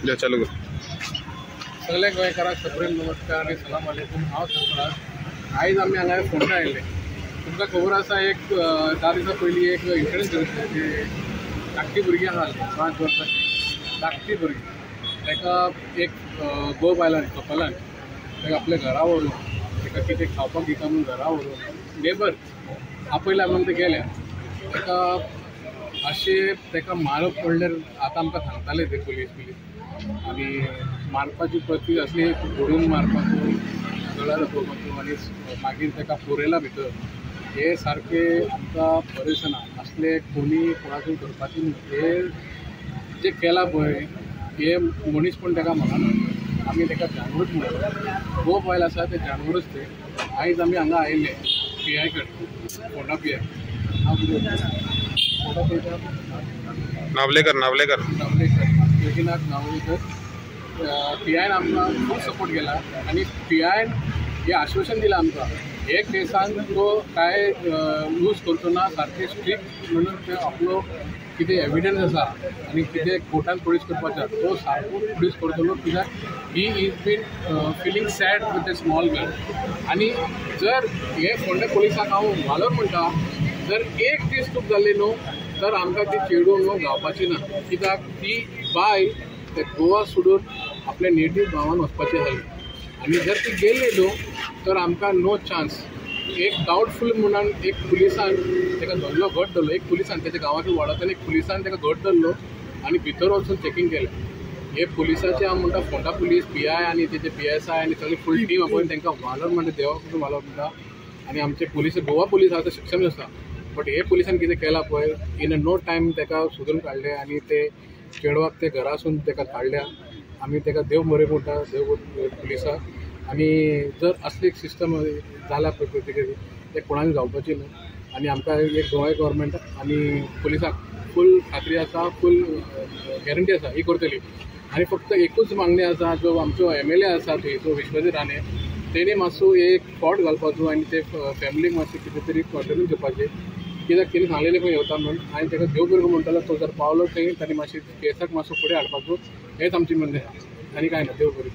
जा चालू कर. सगळ्या गोंयकारांक सप्रेम नमस्कार आणि सलाम वालेकुम. हांव सरफराज. आयज आमी हांगा फोंडा आयिल्ले. तुमकां खबर आसा एक 10 दिसां पयलीं एक इन्सिडंट जाल्लो. धाकटी भुरगीं आसा 5 वर्सांची धाकटी भुरगीं. ताका एक गो बायलान कपलान ताका आपल्या घरा व्हरून ताका कितें खावपाक दिता म्हणून घरा व्हरून नेबर आपयल्या म्हणून ते गेल्या. ताका अशें ताका मारप पडल्यार आतां आमकां सांगताले ते पुलीस आनी मारपाची पद्दत असली फोडून मारपाचो गळा दाखोवपाचो आनी मागीर ताका पुरयला भितर. हे सारके आमकां बरें दिसना. असले कोणी कोणाकूय करपाची न्हू. हे जे केला पळय हे मनीस पण ताका म्हणना. आमी ताका जानवरूच म्हणटा. गो बायल आसा ते जानवरूच ते. आयज आमी हांगा आयिल्ले PI कडेन फोंडा PI. हांव फोंडा पळयता नावलेकर योगिनाथ नावलेकर. PIन आमकां खूब सपोर्ट केला आनी PIन हे आश्वासन दिलां आमकां हे केसान तो काय यूज करचो ना. सारकें स्ट्रिक्ट म्हणून ते आपलो कितें एविडन्स आसा आनी कितें कोर्टान प्रोड्यूस करपाचो तो सारको प्रोड्यूस करतलो. कित्याक he is been feeling sad with the small girl. आनी जर हे फोंडा पुलिसाक हांव वालोर म्हणटा जर एक दीस चूक जाल्ली न्हू तर आमकां ती चेडूं न्हू गावपाची ना. कित्याक ती बायल ते गोवा सोडून आपल्या नेटीव गांवांत वचपाची आसली आनी जर ती गेली न्हू तर आमकां नो चान्स. एक डावटफूल म्हणून एक पुलिसान ताका धरलो घट धरलो. एक पुलिसान ताच्या गांवांतल्या वाड्यातल्यान एक पुलिसान ताका घट धरलो आनी भितर वचून चॅकींग केलें. हे पुलिसाचे हांव म्हणटा फोंडा पुलीस PI आनी तेजे PSI आनी सगळी फूल टीम आपण तांकां वालोर म्हणटा देवा कडून वालोर म्हणटा. आनी आमचे पुलीस गोवा पुलीस आसा ते सक्षम आसा. बट हे पुलिसान कितें केलां पळय इन नो टायम ताका सोदून काडलें आनी ते चेडवाक ते घरासून ताका काडल्या. आमी ताका देव बरें म्हणटा देव पुलिसाक. आनी जर असली एक सिस्टम जाल्या पळय ते कोणाक जावपाची न्हू. आनी आमकां एक गोंय गव्हर्मेंट आनी पुलिसाक फूल खात्री आसा फूल गॅरंटी आसा ही करतली. आनी फक्त एकूच मागणी आसा जो आमचो MLA आसा थंयचो विश्वजीत राणे तेणी मातसो एक फावट घालपाचो आनी ते फॅमिलीक मातशें कितें तरी कंटिन्यू करपाचें. कित्याक तिणें सांगलेलें खंय येवता म्हणून आनी ताका देव बरें म्हणटालो तो जर पावलो थंय ताणी मातशें केसाक मातसो फुडें हाडपाचो हेंच आमचें म्हणणें आनी कांय ना. देव बरें.